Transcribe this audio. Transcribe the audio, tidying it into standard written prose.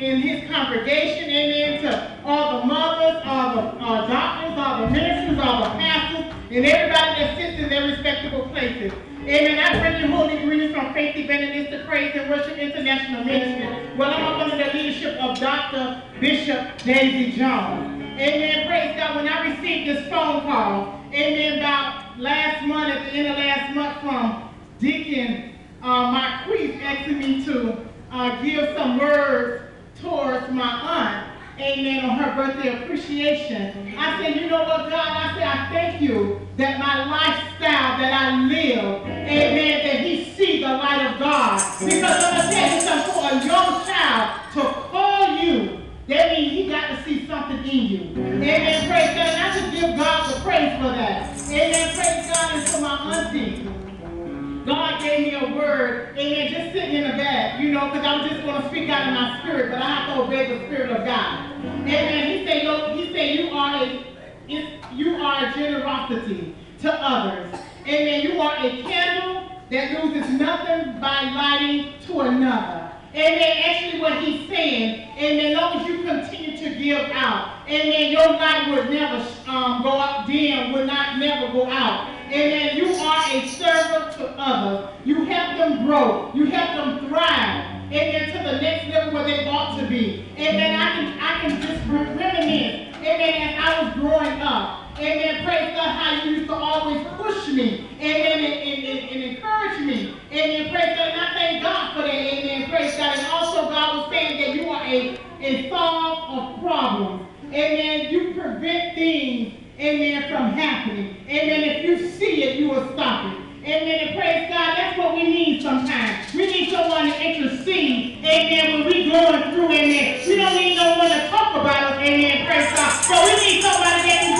in his congregation, amen, to all the mothers, all the doctors, all the ministers, all the pastors, and everybody that sits in their respectable places. Amen. I bring you holy greetings from Faith Evangelist Praise and Worship International Ministry. Well, I'm up under the leadership of Dr. Bishop Daisy Jones. Amen. Praise God. When I received this phone call, amen, about last month, at the end of last month, from Deacon Marquise asking me to give some words towards my aunt, amen, on her birthday appreciation. I said, you know what, God? I said, I thank you that my lifestyle that I live, amen, that he see the light of God. Because I'm going to tell you something, for a young child to call you, that means he got to see something in you. Amen, praise God. And I just give God the praise for that. Amen, praise God. And for my auntie, God gave me a word, amen, just sitting in the back, you know, because I was just going to speak out of my spirit, but I have to obey the Spirit of God. Amen. He said you are a generosity to others. Amen. You are a candle that loses nothing by lighting to another. Amen. Actually, what he's saying, amen, as long as you continue to give out, amen, your light would never go up, dim, would not never go out. Amen. You are a servant to others. You help them grow. You help them thrive. Amen. To the next level where they ought to be. Amen. I can just reminisce. Amen. As I was growing up. Amen. Praise God how you used to always push me. Amen. And encourage me. Amen. Praise God. And I thank God for that. Amen. Praise God. And also God was saying that you are a solve of problems. Amen. You prevent things, amen, from happening. Amen. If you see it, you will stop it. Amen. And praise God, that's what we need sometimes. We need someone to intercede. Amen. When we're going through, amen. We don't need no one to talk about us. Amen. Praise God. But we need somebody that can